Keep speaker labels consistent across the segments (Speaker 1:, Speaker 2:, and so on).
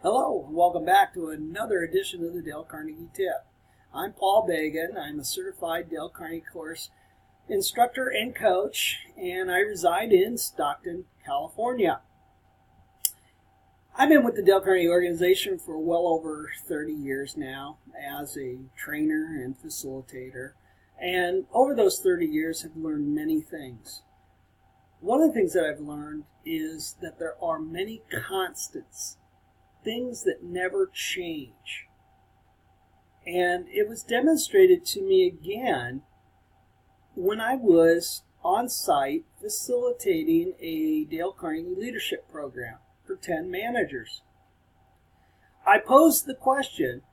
Speaker 1: Hello, and welcome back to another edition of the Dale Carnegie Tip. I'm Paul Bagan. I'm a certified Dale Carnegie course instructor and coach, and I reside in Stockton, California. I've been with the Dale Carnegie organization for well over 30 years now as a trainer and facilitator, and over those 30 years have learned many things. One of the things that I've learned is that there are many constants, things that never change. And it was demonstrated to me again when I was on site facilitating a Dale Carnegie leadership program for 10 managers. I posed the question,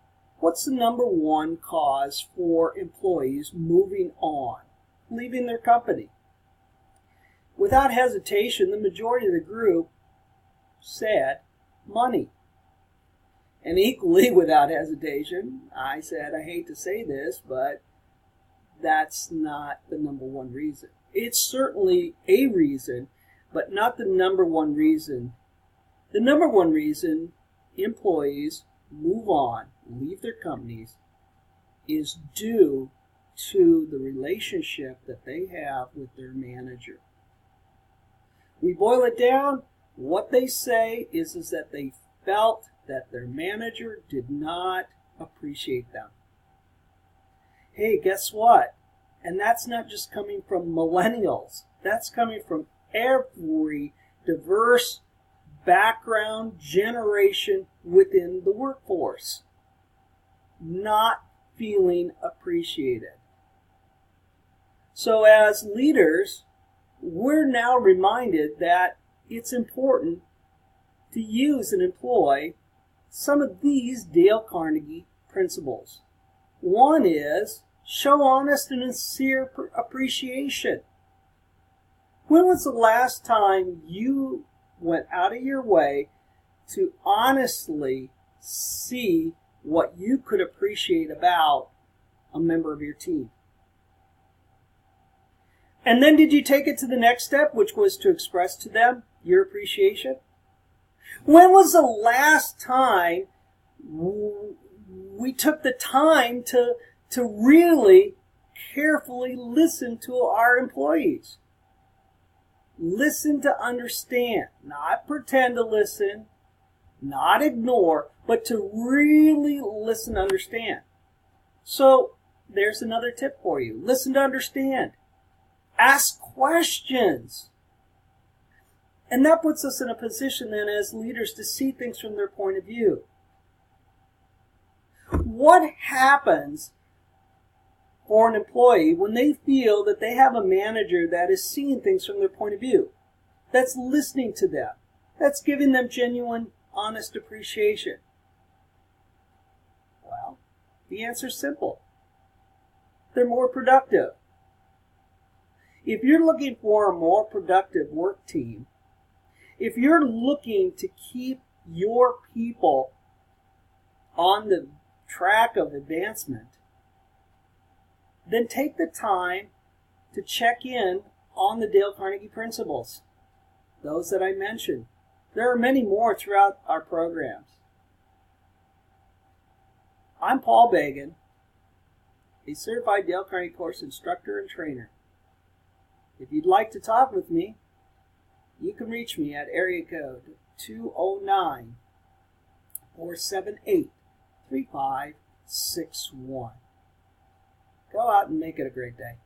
Speaker 1: what's the number one cause for employees moving on, leaving their company? Without hesitation, the majority of the group said money. And equally without hesitation, I said, I hate to say this, but that's not the number one reason. It's certainly a reason, but not the number one reason. The number one reason employees move on, leave their companies, is due to the relationship that they have with their manager. We boil it down, what they say is that they felt that their manager did not appreciate them. Hey, guess what? And that's not just coming from millennials. That's coming from every diverse background, generation within the workforce. Not feeling appreciated. So as leaders, we're now reminded that it's important to use and employ some of these Dale Carnegie principles. One is show honest and sincere appreciation. When was the last time you went out of your way to honestly see what you could appreciate about a member of your team? And then did you take it to the next step, which was to express to them your appreciation? When was the last time we took the time to really carefully listen to our employees? Listen to understand, not pretend to listen, not ignore, but to really listen to understand. So there's another tip for you. Listen to understand. Ask questions. And that puts us in a position then as leaders to see things from their point of view. What happens for an employee when they feel that they have a manager that is seeing things from their point of view, that's listening to them, that's giving them genuine, honest appreciation? Well, the answer is simple. They're more productive. If you're looking for a more productive work team, if you're looking to keep your people on the track of advancement, then take the time to check in on the Dale Carnegie principles, those that I mentioned. There are many more throughout our programs. I'm Paul Bagan, a certified Dale Carnegie course instructor and trainer. If you'd like to talk with me, you can reach me at area code 209-478-3561. Go out and make it a great day.